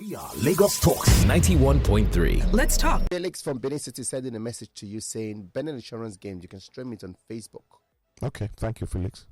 We are Lagos Talks 91.3. Let's talk. Felix from Benin City sending a message to you saying, Benin Insurance Games, you can stream it on Facebook. Okay, thank you, Felix.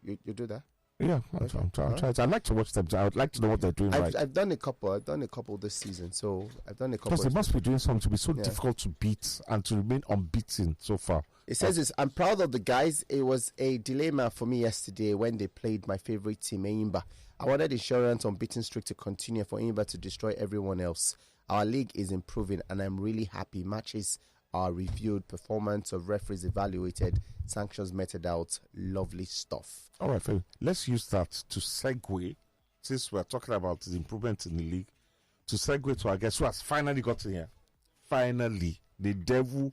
You do that? Yeah, I'm trying. I'd like to watch them. I would like to know what they're doing right. I've done a couple. I've done a couple this season. So I've done a couple. Because they must be doing something to be so difficult to beat and to remain unbeaten so far. It says this, I'm proud of the guys. It was a dilemma for me yesterday when they played my favorite team, Enyimba. I wanted Insurance unbeaten streak to continue for Enyimba to destroy everyone else. Our league is improving and I'm really happy. Matches are reviewed, performance of referees evaluated, sanctions meted out. Lovely stuff. All right, Phil, let's use that to segue, since we're talking about the improvement in the league, to segue to our guest who has finally gotten here. Finally, the devil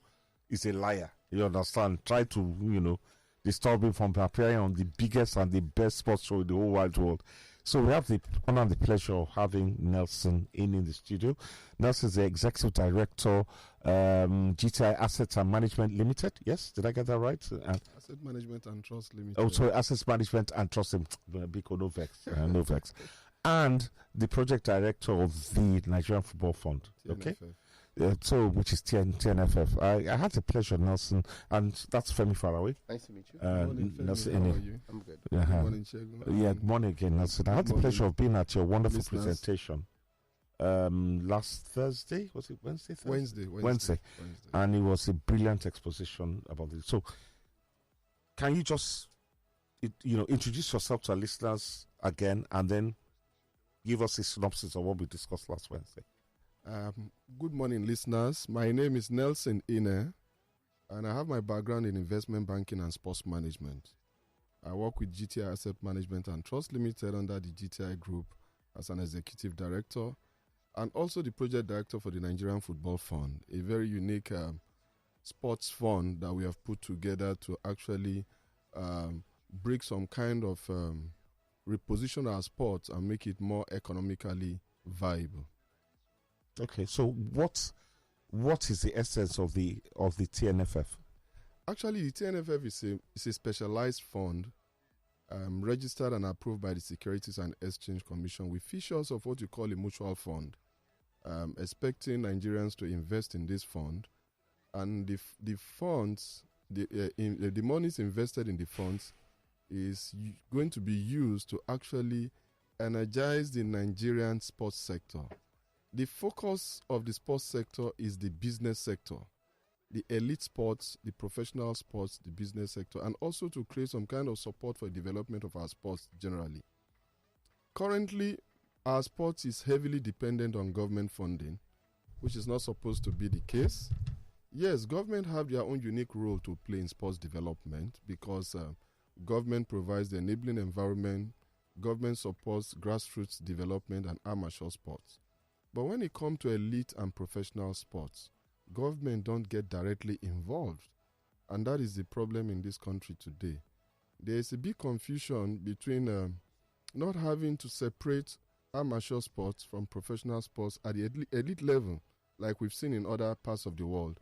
is a liar. You understand? Try to, disturb him from appearing on the biggest and the best sports show in the whole wide world. So we have the honor and the pleasure of having Nelson in the studio. Nelson is the Executive Director, GTI Assets and Management Limited. Yes, did I get that right? Asset Management and Trust Limited. Oh, sorry, Assets Management and Trust Limited. No vex. And the Project Director of the Nigerian Football Fund. TNFF. Okay. Which is TNFF. I had the pleasure, Nelson, and that's Femi Faraway. Nice to meet you. Morning, Nelson, Femi. How are you? I'm good. Good morning, Chegun. Yeah, good morning again, Nelson. I had the pleasure of being at your wonderful Listeners. presentation last Thursday. Was it Wednesday? Wednesday. And it was a brilliant exposition about it. So, can you just, introduce yourself to our listeners again, and then give us a synopsis of what we discussed last Wednesday? Good morning, listeners. My name is Nelson Ine, and I have my background in investment banking and sports management. I work with GTI Asset Management and Trust Limited under the GTI Group as an executive director, and also the project director for the Nigerian Football Fund, a very unique sports fund that we have put together to actually break some kind of reposition our sports and make it more economically viable. Okay, so what is the essence of the TNFF? Actually, the TNFF is a specialized fund registered and approved by the Securities and Exchange Commission with features of what you call a mutual fund, expecting Nigerians to invest in this fund, and the funds, the monies invested in the funds is going to be used to actually energize the Nigerian sports sector. The focus of the sports sector is the business sector, the elite sports, the professional sports, the business sector, and also to create some kind of support for the development of our sports generally. Currently, our sports is heavily dependent on government funding, which is not supposed to be the case. Yes, government have their own unique role to play in sports development because government provides the enabling environment, government supports grassroots development and amateur sports. But when it comes to elite and professional sports, government don't get directly involved. And that is the problem in this country today. There is a big confusion between not having to separate amateur sports from professional sports at the elite level, like we've seen in other parts of the world.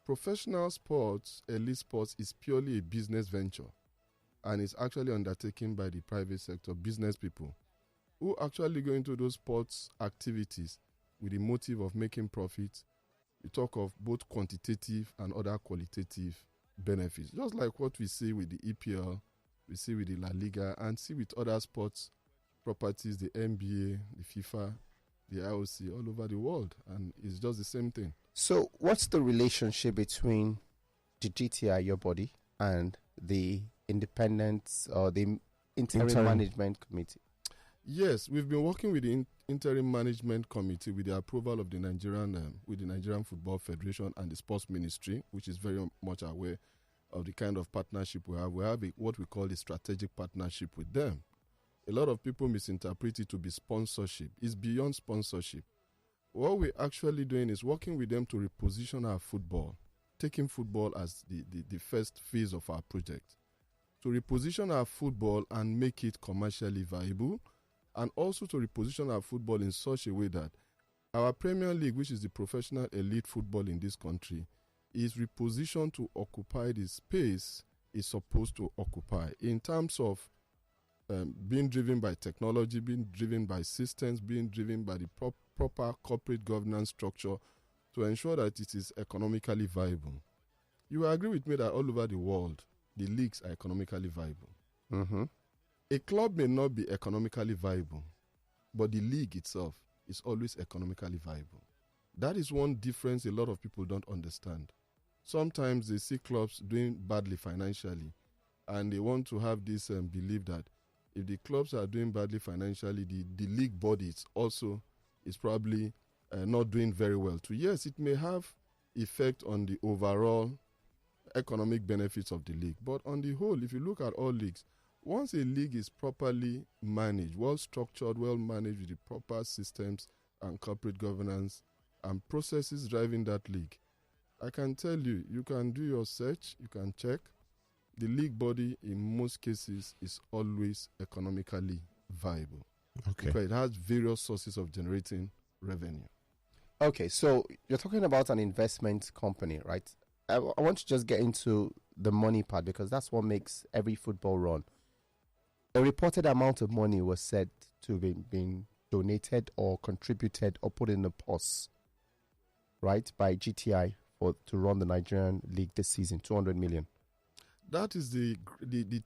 Professional sports, elite sports, is purely a business venture and is actually undertaken by the private sector, business people, who actually go into those sports activities with the motive of making profit. We talk of both quantitative and other qualitative benefits, just like what we see with the EPL, we see with the La Liga, and see with other sports properties, the NBA, the FIFA, the IOC, all over the world, and it's just the same thing. So what's the relationship between the GTI, your body, and the independent or the interim management committee? Yes, we've been working with the interim management committee with the approval of the Nigerian Football Federation and the Sports Ministry, which is very much aware of the kind of partnership we have. We have what we call a strategic partnership with them. A lot of people misinterpret it to be sponsorship. It's beyond sponsorship. What we're actually doing is working with them to reposition our football, taking football as the first phase of our project, to reposition our football and make it commercially viable, and also to reposition our football in such a way that our Premier League, which is the professional elite football in this country, is repositioned to occupy the space it's supposed to occupy in terms of being driven by technology, being driven by systems, being driven by the proper corporate governance structure to ensure that it is economically viable. You will agree with me that all over the world, the leagues are economically viable. Mm-hmm. A club may not be economically viable, but the league itself is always economically viable. That is one difference a lot of people don't understand. Sometimes they see clubs doing badly financially, and they want to have this belief that if the clubs are doing badly financially, the league body also is probably not doing very well too. Yes, it may have effect on the overall economic benefits of the league, but on the whole, if you look at all leagues, once a league is properly managed, well structured, well managed with the proper systems and corporate governance and processes driving that league, I can tell you, you can do your search, you can check. The league body in most cases is always economically viable. Okay. Because it has various sources of generating revenue. Okay, so you're talking about an investment company, right? I want to just get into the money part because that's what makes every football run. A reported amount of money was said to be being donated or contributed or put in the purse, right, by GTI to run the Nigerian league this season, 200 million. That is the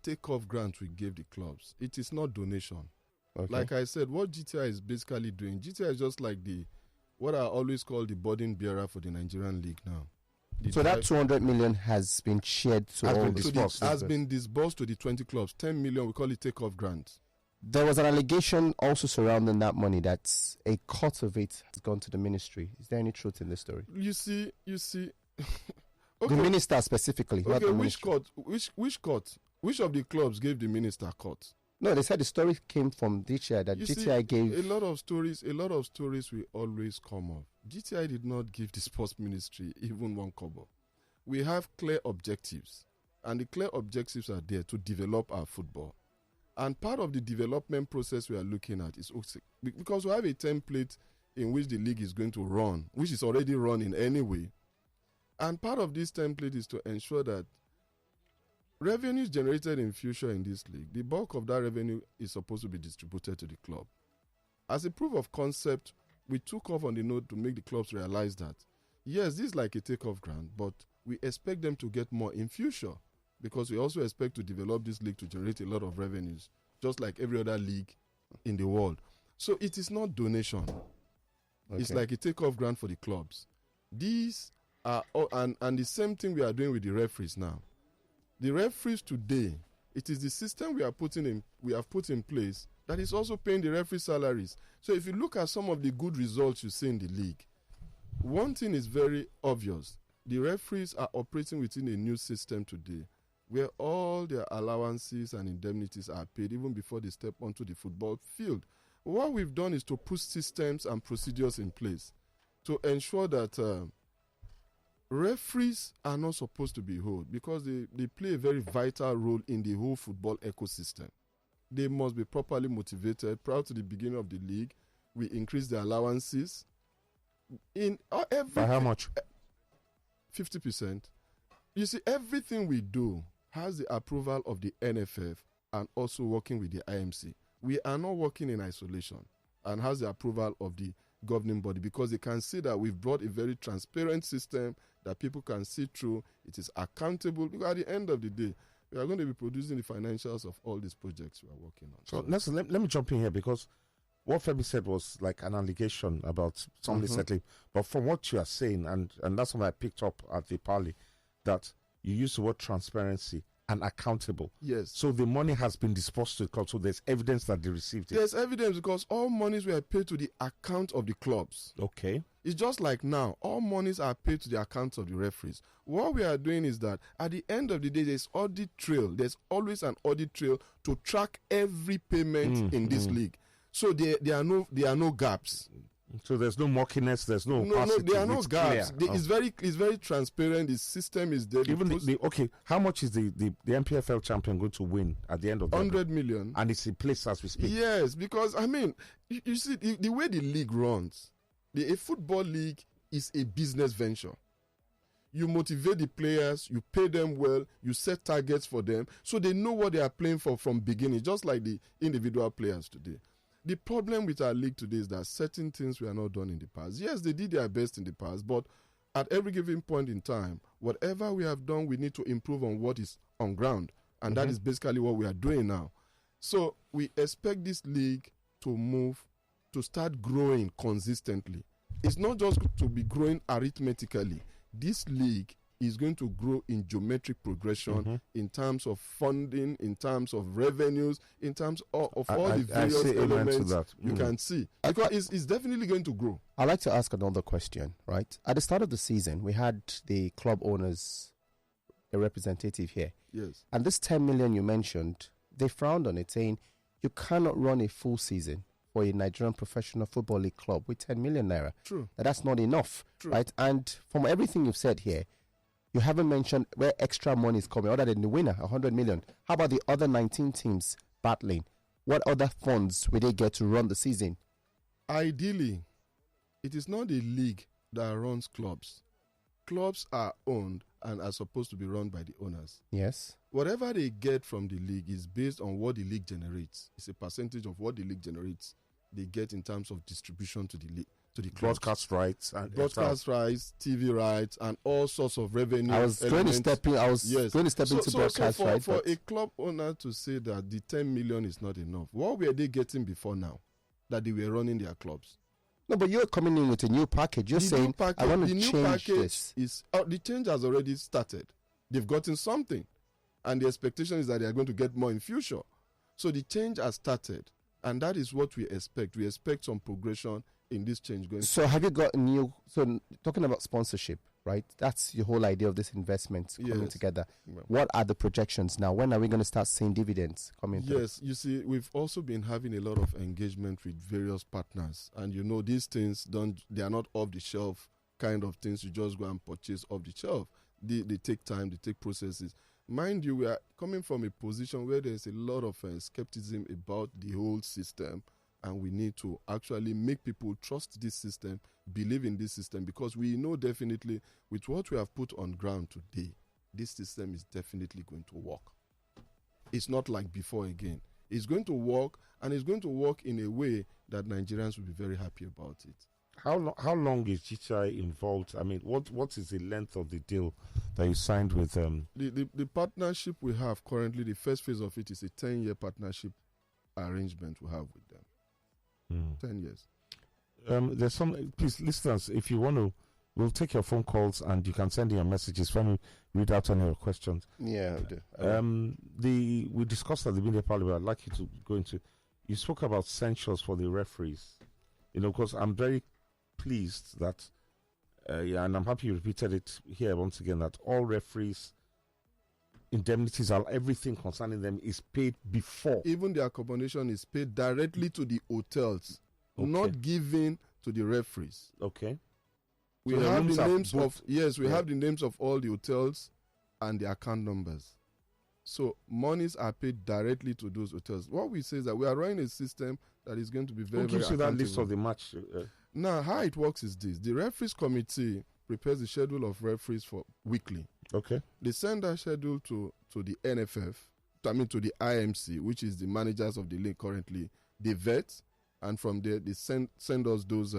takeoff grant we gave the clubs. It is not donation. Okay. Like I said, what GTI is basically doing, GTI is just like what I always call the burden bearer for the Nigerian league now. So that 200 million has been shared to all the clubs. Has been disbursed to the 20 clubs. 10 million, we call it takeoff grant. There was an allegation also surrounding that money that a cut of it has gone to the ministry. Is there any truth in this story? You see. Okay. The minister specifically. Okay, which cut? Which cut? Which of the clubs gave the minister cut? No, they said the story came from this year that GTI gave. A lot of stories will always come up. GTI did not give the sports ministry even one kobo. We have clear objectives, and the clear objectives are there to develop our football. And part of the development process we are looking at is because we have a template in which the league is going to run, which is already running anyway. And part of this template is to ensure that revenues generated in future in this league, the bulk of that revenue is supposed to be distributed to the club. As a proof of concept, we took off on the note to make the clubs realize that, yes, this is like a takeoff grant, but we expect them to get more in future because we also expect to develop this league to generate a lot of revenues, just like every other league in the world. So it is not donation. Okay. It's like a takeoff grant for the clubs. These are, and the same thing we are doing with the referees now. The referees today, it is the system we have put in place that is also paying the referee salaries. So if you look at some of the good results you see in the league, one thing is very obvious. The referees are operating within a new system today where all their allowances and indemnities are paid even before they step onto the football field. What we've done is to put systems and procedures in place to ensure that referees are not supposed to be held because they play a very vital role in the whole football ecosystem. They must be properly motivated. Prior to the beginning of the league, we increased the allowances. By how much? 50%. You see, everything we do has the approval of the NFF and also working with the IMC. We are not working in isolation and has the approval of the governing body because they can see that we've brought a very transparent system that people can see through. It is accountable because at the end of the day, we are going to be producing the financials of all these projects we are working on. So let me jump in here because what Femi said was like an allegation about somebody settling. But from what you are saying, and that's what I picked up at the parley, that you use the word transparency and accountable. Yes. So the money has been disbursed to the club, so there's evidence that they received it. There's evidence because all monies were paid to the account of the clubs. Okay. It's just like now, all monies are paid to the accounts of the referees. What we are doing is that at the end of the day, there's audit trail. There's always an audit trail to track every payment in this league. So there are no gaps. So there's no murkiness, there's no there are no gaps. It's very transparent. The system is there. Even how much is the MPFL champion going to win at the end of the 100 million? And it's in place as we speak. Yes, because I mean, you see the way the league runs, a football league is a business venture. You motivate the players, you pay them well, you set targets for them, so they know what they are playing for from beginning, just like the individual players today. The problem with our league today is that certain things were not done in the past. Yes, they did their best in the past, but at every given point in time, whatever we have done, we need to improve on what is on ground. And that is basically what we are doing now. So we expect this league to move, to start growing consistently. It's not just to be growing arithmetically. This league is going to grow in geometric progression in terms of funding, in terms of revenues, in terms of all the various elements you can see. Because it's definitely going to grow. I'd like to ask another question, right? At the start of the season, we had the club owners, a representative here. Yes. And this 10 million you mentioned, they frowned on it, saying you cannot run a full season for a Nigerian professional football league club with 10 million naira. True. That's not enough, True. right? And from everything you've said here, you haven't mentioned where extra money is coming other than the winner, 100 million. How about the other 19 teams battling? What other funds will they get to run the season? Ideally, it is not the league that runs clubs. Clubs are owned and are supposed to be run by the owners. Yes. Whatever they get from the league is based on what the league generates. It's a percentage of what the league generates they get in terms of distribution to the league, to the clubs. Broadcast rights and Broadcast rights, TV rights, and all sorts of revenue. I was going to step in. Into broadcast rights. For a club owner to say that the 10 million is not enough, what were they getting before now that they were running their clubs? No, but you're coming in with a new package. You're saying, I want to change this. The change has already started. They've gotten something. And the expectation is that they are going to get more in future. So the change has started. And that is what we expect. We expect some progression in this change going So have you got new... So talking about sponsorship, right? That's the whole idea of this investment coming together. Yeah. What are the projections now? When are we going to start seeing dividends coming through? Yes, you see, we've also been having a lot of engagement with various partners. And you know, these things, they are not off-the-shelf kind of things you just go and purchase off the shelf. They take time, they take processes. Mind you, we are coming from a position where there's a lot of skepticism about the whole system, and we need to actually make people trust this system, believe in this system, because we know definitely with what we have put on ground today, this system is definitely going to work. It's not like before again. It's going to work, and it's going to work in a way that Nigerians will be very happy about it. How long is GTI involved? I mean, what is the length of the deal that you signed with them? The partnership we have currently, the first phase of it is a 10-year partnership arrangement we have with them. 10 years. There's some, please, listeners, if you want to, we'll take your phone calls and you can send in your messages when we read out any of your questions. Yeah, we do. We discussed at the media parliament. I'd like you to go into, you spoke about censures for the referees. You know, because I'm very pleased that, and I'm happy you repeated it here once again, that all referees' indemnities and everything concerning them is paid before. Even the accommodation is paid directly to the hotels, not given to the referees. Okay. We so have the names of have the names of all the hotels and the account numbers. So monies are paid directly to those hotels. What we say is that we are running a system that is going to be very, Who gives very you that list of the match? Now, how it works is this. The referees committee prepares the schedule of referees for weekly. Okay. They send that schedule to the NFF, to the IMC, which is the managers of the league currently. They vet, and from there, they send us those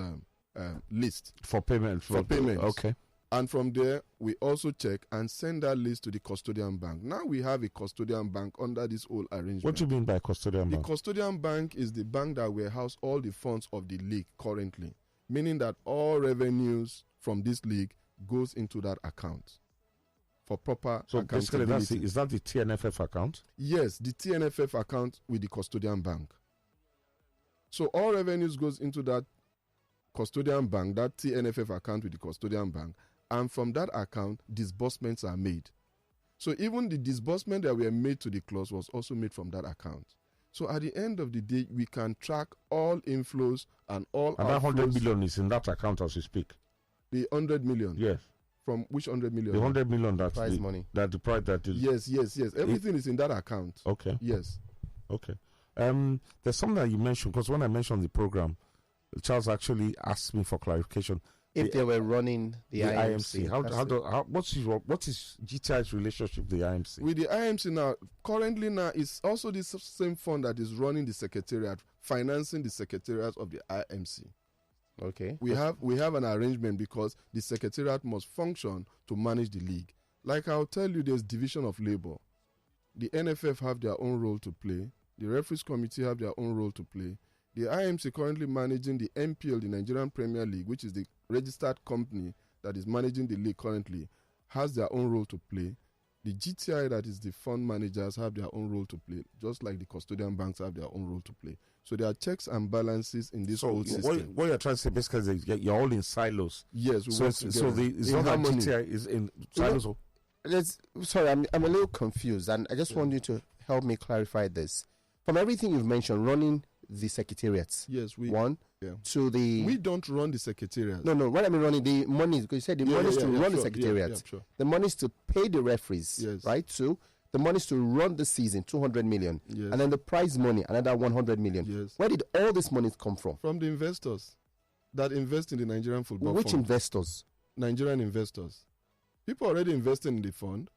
lists. For payment. For payment. Okay. And from there, we also check and send that list to the custodian bank. Now we have a custodian bank under this whole arrangement. What do you mean by custodian bank? The custodian bank is the bank that warehouse all the funds of the league currently, meaning that all revenues from this league goes into that account for proper accountability. Basically, is that the TNFF account? Yes, the TNFF account with the custodian bank. So all revenues goes into that custodian bank, that TNFF account with the custodian bank. And from that account, disbursements are made. So even the disbursement that were made to the clubs was also made from that account. So at the end of the day, we can track all inflows and all outflows. And that 100 million is in that account as we speak? The 100 million? Yes. From which 100 million? The 100 million that's prize money. That the price that is. Yes. Everything is in that account. Okay. Yes. Okay. There's something that you mentioned, because when I mentioned the program, Charles actually asked me for clarification. If they were running the IMC. What is GTI's relationship with the IMC? With the IMC now, currently now, it's also the same fund that is running the secretariat, financing the secretariat of the IMC. Okay. We have an arrangement because the secretariat must function to manage the league. Like I'll tell you, there's division of labor. The NFF have their own role to play. The referees committee have their own role to play. The IMC currently managing the MPL, the Nigerian Premier League, which is the registered company that is managing the league currently, has their own role to play. The GTI, that is the fund managers, have their own role to play, just like the custodian banks have their own role to play. So there are checks and balances in this whole system. What you're trying to say basically is you're all in silos. Yes, we work together. So it's not that GTI is in silos. Sorry, I'm a little confused, and I just want you to help me clarify this. From everything you've mentioned, running the secretariats. Yes, we to the. We don't run the secretariat. No. What I mean running the money, because you said the money is to run the secretariat. Yeah, sure. The money is to pay the referees. Yes. Right. So the money is to run the season, 200 million, yes. and then the prize money, another 100 million. Yes. Where did all this money come from? From the investors that invest in the Nigerian football. Which fund. investors? Nigerian investors. People already invested in the fund.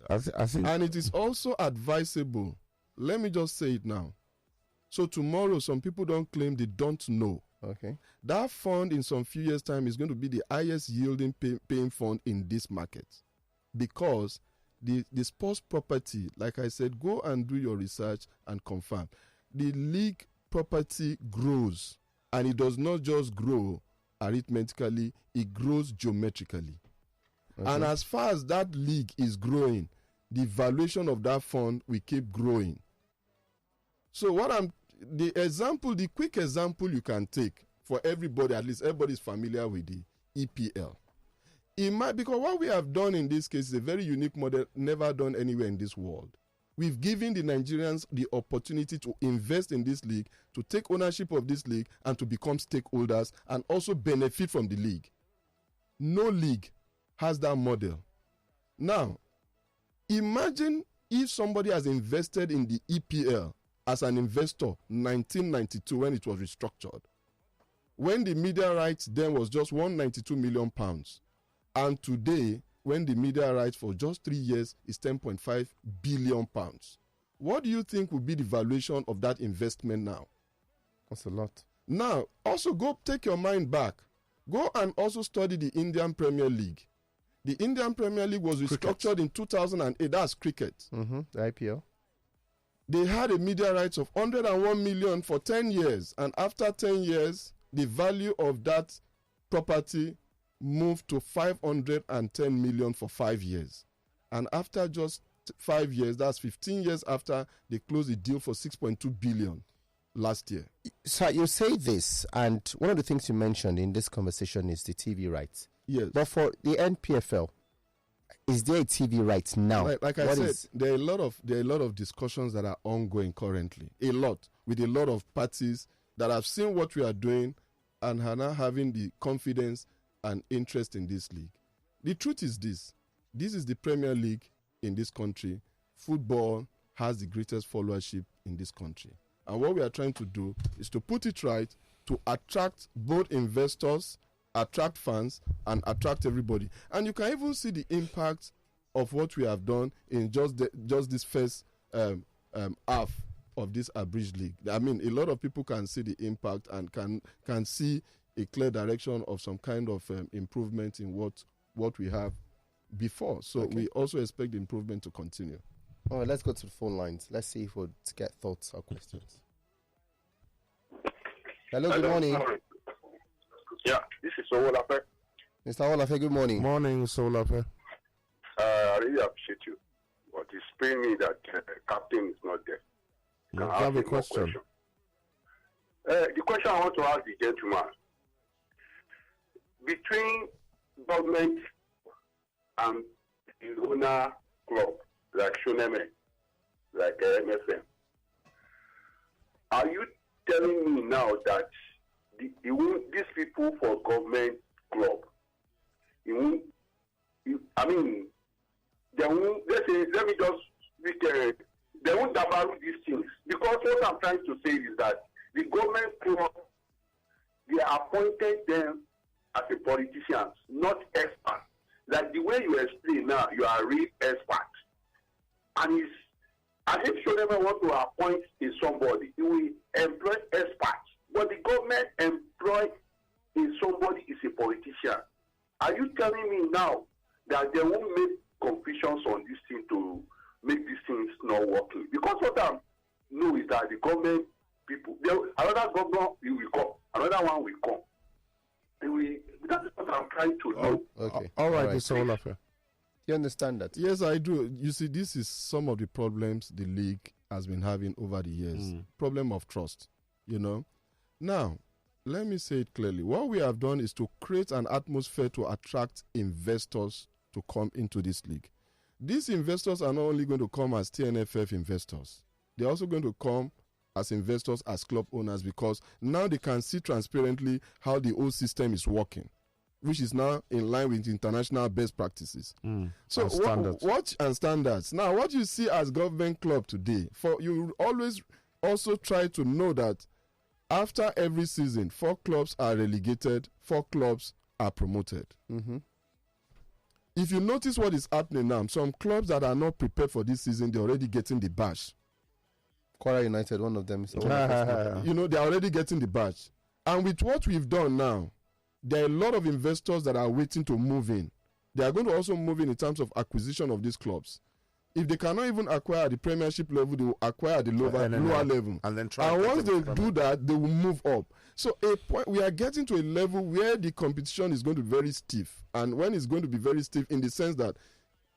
I think, and it is also advisable. Let me just say it now. So tomorrow, some people don't claim they don't know. Okay. That fund in some few years' time is going to be the highest yielding paying fund in this market. Because the sports property, like I said, go and do your research and confirm. The league property grows, and it does not just grow arithmetically, it grows geometrically. Okay. And as far as that league is growing, the valuation of that fund will keep growing. So the quick example you can take for everybody, at least everybody is familiar with the EPL. Because what we have done in this case is a very unique model, never done anywhere in this world. We've given the Nigerians the opportunity to invest in this league, to take ownership of this league, and to become stakeholders and also benefit from the league. No league has that model. Now, imagine if somebody has invested in the EPL as an investor 1992 when it was restructured. When the media rights then was just £192 million. And today, when the media rights for just 3 years is £10.5 billion. What do you think will be the valuation of that investment now? That's a lot. Now, also go take your mind back. Go and also study the Indian Premier League. The Indian Premier League was restructured in 2008. That's cricket. The IPL. They had a media rights of 101 million for 10 years. And after 10 years, the value of that property moved to 510 million for 5 years. And after just 5 years, that's 15 years after, they closed the deal for 6.2 billion last year. So you say this, and one of the things you mentioned in this conversation is the TV rights. Yes. But for the NPFL, is there a TV rights now? Like I said, there are a lot of discussions that are ongoing currently. A lot, with a lot of parties that have seen what we are doing and are now having the confidence and interest in this league. The truth is this is the Premier League in this country. Football has the greatest followership in this country. And what we are trying to do is to put it right, to attract both investors, attract fans, and attract everybody. And you can even see the impact of what we have done in just this first half of this abridged league. I mean, a lot of people can see the impact and can see a clear direction of some kind of improvement in what we have before. So we also expect the improvement to continue. All right, let's go to the phone lines. Let's see if we'll get thoughts or questions. Hello, good morning. Yeah, this is Owolafe. Mr. Owolafe, good morning. Morning, Solafe. I really appreciate you. But it's paying me that captain is not there. You have a question. The question I want to ask the gentleman, between government and the owner club, like Shoneme, like MFM, are you telling me now that these people for government club, they won't, let me just speak, they won't dabaru these things. Because what I'm trying to say is that the government club, they appointed them as a politicians, not experts. Like the way you explain now, you are a real expert. And it's as if Shoneman want to appoint somebody, he will employ experts. But the government employ somebody is a politician. Are you telling me now that they won't make confusions on this thing to make these things not working? Because what I know is that the government people, another governor will come, another one will come. That's what I'm trying to know. Okay. All right, All right. Mr. Olafia. You understand that? Yes, I do. You see, this is some of the problems the league has been having over the years. Problem of trust, Now, let me say it clearly. What we have done is to create an atmosphere to attract investors to come into this league. These investors are not only going to come as TNFF investors, they're also going to come as investors, as club owners, because now they can see transparently how the whole system is working, which is now in line with international best practices. So watch and standards. Now, what you see as government club today, you always also try to know that after every season, 4 clubs are relegated, 4 clubs are promoted. If you notice what is happening now, some clubs that are not prepared for this season, they're already getting the bash. Kwara United, one of them. Is they're already getting the badge. And with what we've done now, there are a lot of investors that are waiting to move in. They are going to also move in terms of acquisition of these clubs. If they cannot even acquire at the Premiership level, they will acquire at the lower level. And then once they do that, they will move up. So we are getting to a level where the competition is going to be very stiff. And when it's going to be very stiff, in the sense that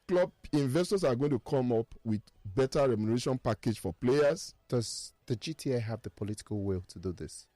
club investors are going to come up with better remuneration package for players. Does the GTI have the political will to do this?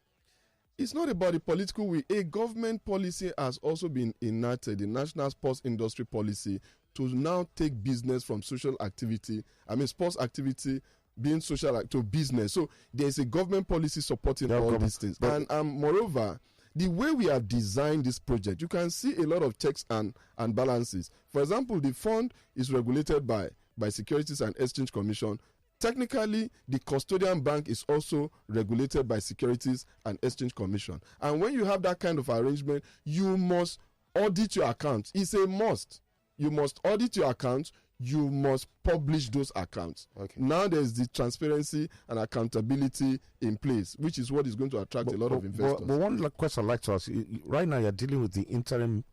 It's not about the political will. A government policy has also been enacted, the National Sports Industry Policy, to now take business from social activity. Sports activity being social to business. So there's a government policy supporting all these things. And moreover, the way we have designed this project, you can see a lot of checks and balances. For example, the fund is regulated by Securities and Exchange Commission. Technically, the custodian bank is also regulated by Securities and Exchange Commission. And when you have that kind of arrangement, you must audit your accounts. It's a must. You must audit your accounts. You must publish those accounts. Okay. Now there's the transparency and accountability in place, which is what is going to attract a lot of investors. But one question I'd like to ask, right now you're dealing with the interim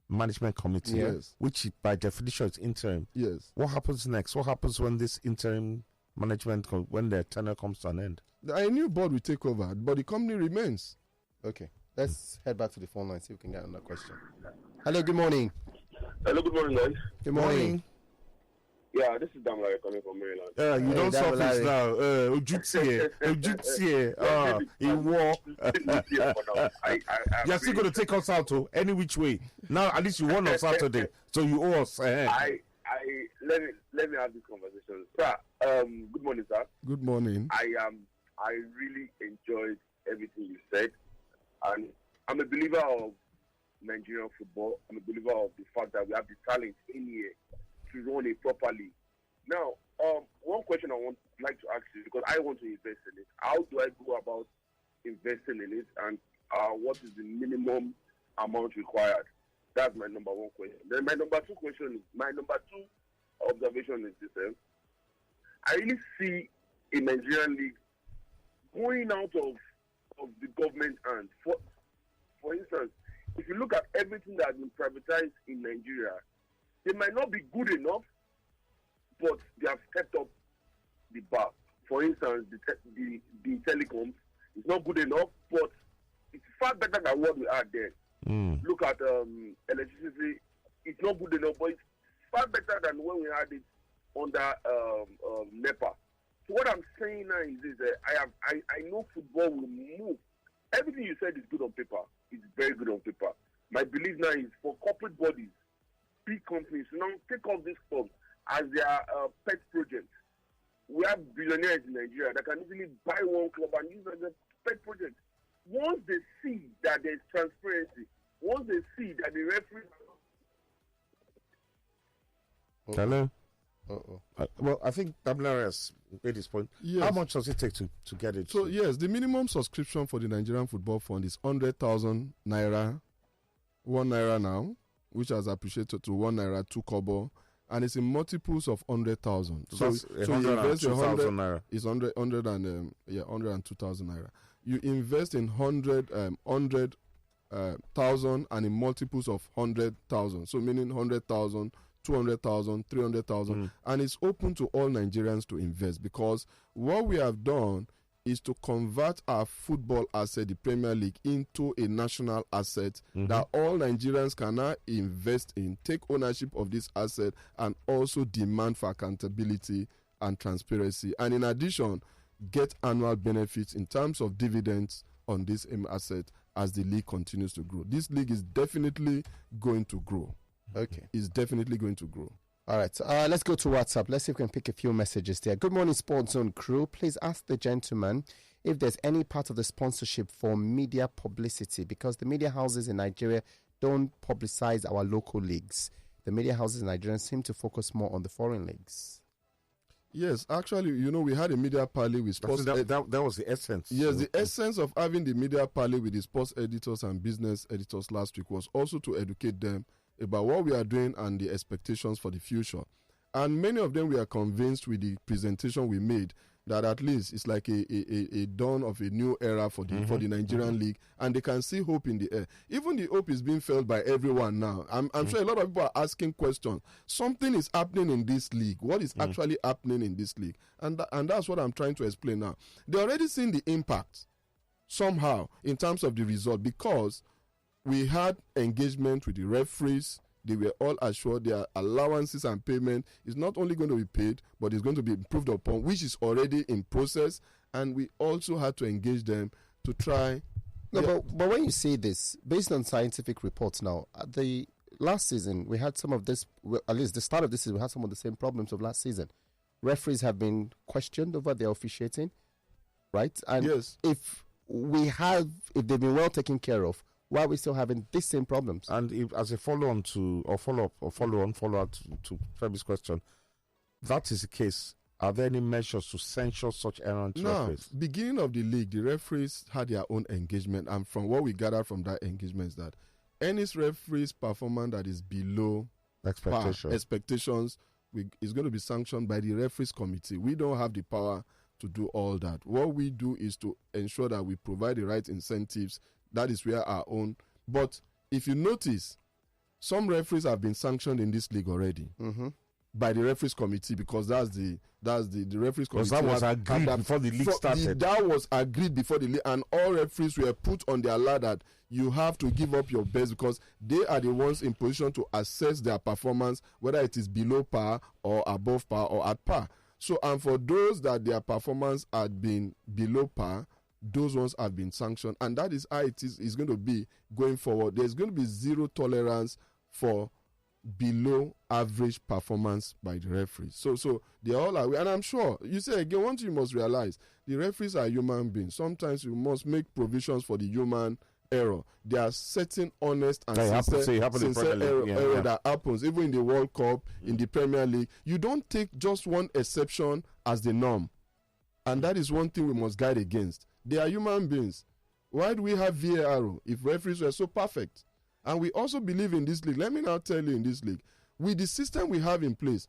management committee, yes, which by definition is interim. Yes. What happens next? What happens when this interim management, when their tenure comes to an end? A new board will take over, but the company remains. Okay. Let's head back to the phone line, see if we can get another question. Hello, good morning. Hello, good morning, guys. Good morning. Yeah, this is Damla coming from Maryland. You don't suffer now. Ojutsie. You're still going to take us out to any which way. Now, at least you won on Saturday, so you owe us. Let me have this conversation. Sir, good morning, sir. Good morning. I really enjoyed everything you said. And I'm a believer of Nigerian football. I'm a believer of the fact that we have the talent in here to run it properly. Now, one question I would like to ask you, because I want to invest in it. How do I go about investing in it, and what is the minimum amount required? That's my number one question. Then my number two observation is this: I really see a Nigerian league going out of the government hand. For instance, if you look at everything that has been privatized in Nigeria, they might not be good enough, but they have stepped up the bar. For instance, the telecoms is not good enough, but it's far better than what we had then. Look at electricity; it's not good enough, but it's far better than when we had it under NEPA. So what I'm saying now is this: I know football will move. Everything you said is good on paper. It's very good on paper. My belief now is for corporate bodies, big companies, now take off this club as their pet project. We have billionaires in Nigeria that can easily buy one club and use it as a pet project. Once they see that there's transparency, once they see that the referee... Hello? Well, I think Damilare has made his point. Yes. How much does it take to get it? So, yes, the minimum subscription for the Nigerian Football Fund is 100,000 naira, 1 naira now, which has appreciated to 1 naira, 2 kobo, and it's in multiples of 100,000. So you invest 100,000 naira. It's 102,000 naira. You invest in 100,000 and in multiples of 100,000. So meaning 100,000, 200,000, 300,000, and it's open to all Nigerians to invest, because what we have done is to convert our football asset, the Premier League, into a national asset that all Nigerians can now invest in, take ownership of this asset, and also demand for accountability and transparency. And in addition, get annual benefits in terms of dividends on this asset as the league continues to grow. This league is definitely going to grow. Okay. It's definitely going to grow. All right, let's go to WhatsApp. Let's see if we can pick a few messages there. Good morning, Sports Zone crew. Please ask the gentleman if there's any part of the sponsorship for media publicity, because the media houses in Nigeria don't publicize our local leagues. The media houses in Nigeria seem to focus more on the foreign leagues. Yes, actually, we had a media parley with sports. That was the essence. Yes, the essence of having the media parley with the sports editors and business editors last week was also to educate them about what we are doing and the expectations for the future. And many of them were convinced with the presentation we made that at least it's like a dawn of a new era for the Nigerian league, and they can see hope in the air. Even the hope is being felt by everyone now. I'm sure a lot of people are asking questions. Something is happening in this league. What is actually happening in this league? And that's what I'm trying to explain now. They're already seeing the impact somehow in terms of the result, because we had engagement with the referees. They were all assured their allowances and payment is not only going to be paid, but it's going to be improved upon, which is already in process. And we also had to engage them to try. No, but when you say this, based on scientific reports now, the last season we had some of this, at least the start of this season, we had some of the same problems of last season. Referees have been questioned over their officiating, right? And yes, if they've been well taken care of, why are we still having these same problems? And if, as a follow-on to, or follow-up, or follow-out to Femi's question, that is the case, are there any measures to censure such errant referees? Beginning of the league, the referees had their own engagement, and from what we gathered from that engagement is that any referee's performance that is below expectations is going to be sanctioned by the referees committee. We don't have the power to do all that. What we do is to ensure that we provide the right incentives. That is where our own. But if you notice, some referees have been sanctioned in this league already by the referees committee, because that's the referees committee. Because that was agreed before the league started. That was agreed before the league, and all referees were put on their ladder that you have to give up your best, because they are the ones in position to assess their performance, whether it is below par or above par or at par. So, and for those that their performance had been below par, those ones have been sanctioned, and that is how it is going to be going forward. There's going to be zero tolerance for below average performance by the referees. So they all are, and I'm sure you say again, one thing you must realize: the referees are human beings. Sometimes you must make provisions for the human error. There are certain honest and sincere error that happens, even in the World Cup, in the Premier League. You don't take just one exception as the norm, and that is one thing we must guard against. They are human beings. Why do we have VAR if referees were so perfect? And we also believe in this league. Let me now tell you, in this league, with the system we have in place,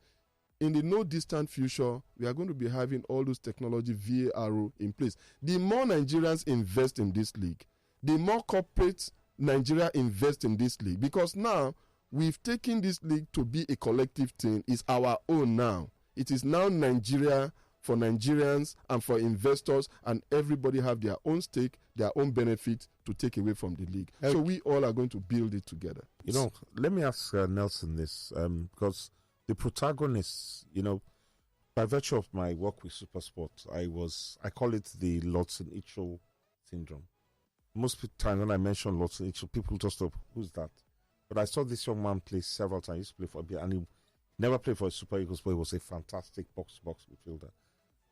in the no distant future, we are going to be having all those technology VAR in place. The more Nigerians invest in this league, the more corporate Nigeria invest in this league, because now we've taken this league to be a collective thing. It's our own now. It is now Nigeria, for Nigerians and for investors, and everybody have their own stake, their own benefit to take away from the league. So we all are going to build it together. Let me ask Nelson this, because the protagonists, by virtue of my work with Supersport, I call it the Lotson-Icho syndrome. Most times when I mention Lotson-Icho, people just stop, who's that? But I saw this young man play several times. He used to play for a bit, and he never played for the Super Eagles, but he was a fantastic box-to-box midfielder.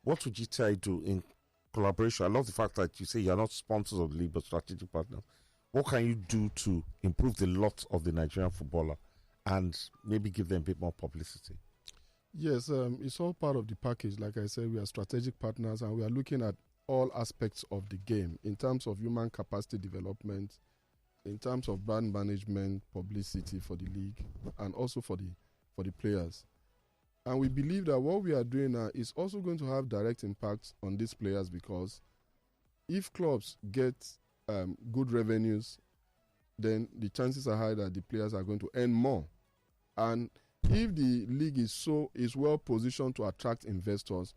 What would GTI do in collaboration? I love the fact that you say you're not sponsors of the league, but strategic partners. What can you do to improve the lot of the Nigerian footballer and maybe give them a bit more publicity? Yes, it's all part of the package. Like I said, we are strategic partners and we are looking at all aspects of the game in terms of human capacity development, in terms of brand management, publicity for the league, and also for the players. And we believe that what we are doing now is also going to have direct impact on these players, because if clubs get good revenues, then the chances are high that the players are going to earn more. And if the league is well positioned to attract investors,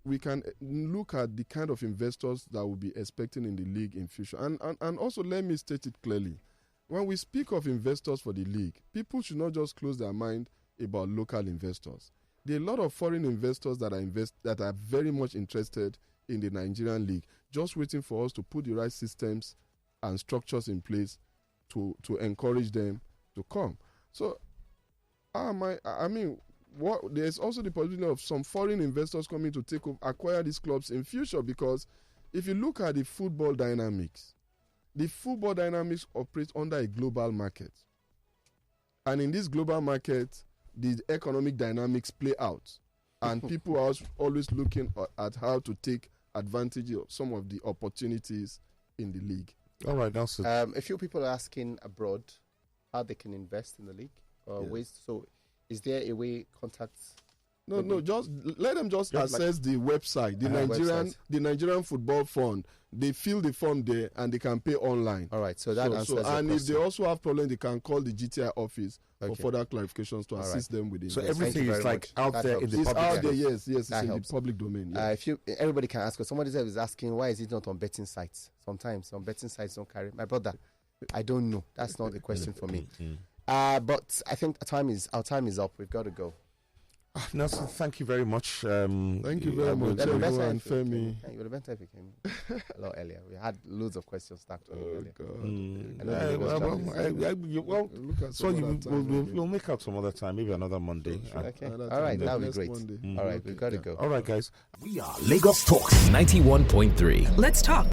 we can look at the kind of investors that we'll be expecting in the league in future. And also, let me state it clearly. When we speak of investors for the league, people should not just close their mind about local investors. There are a lot of foreign investors that are very much interested in the Nigerian league, just waiting for us to put the right systems and structures in place to encourage them to come. So, there's also the possibility of some foreign investors coming to acquire these clubs in future, because if you look at the football dynamics operate under a global market. And in this global market, the economic dynamics play out. And people are always looking at how to take advantage of some of the opportunities in the league. All right, that's it. A few people are asking abroad how they can invest in the league. Ways. So, is there a way contacts? No, just let them just access the website, the Nigerian Football Fund. They fill the form there and they can pay online. All right, so that answers the and question. if they also have problem, they can call the GTI office for further clarifications to assist them with it. So everything is like out there in the public. It's out there, yes, it's that in helps. the public domain. Yes. Everybody can ask. Somebody is asking, why is it not on betting sites? Sometimes some betting sites don't carry. My brother, I don't know. That's not the question for me. But I think our time is up. We've got to go. Nelson, thank you very much. Thank you very much, everyone, and Femi. You would have been if you came a lot earlier. We had loads of questions stacked on earlier. We'll make out some other time, maybe another Monday. Okay. All right, that would be great. All right, we've got to go. All right, guys. We are Lagos Talks 91.3. Let's talk.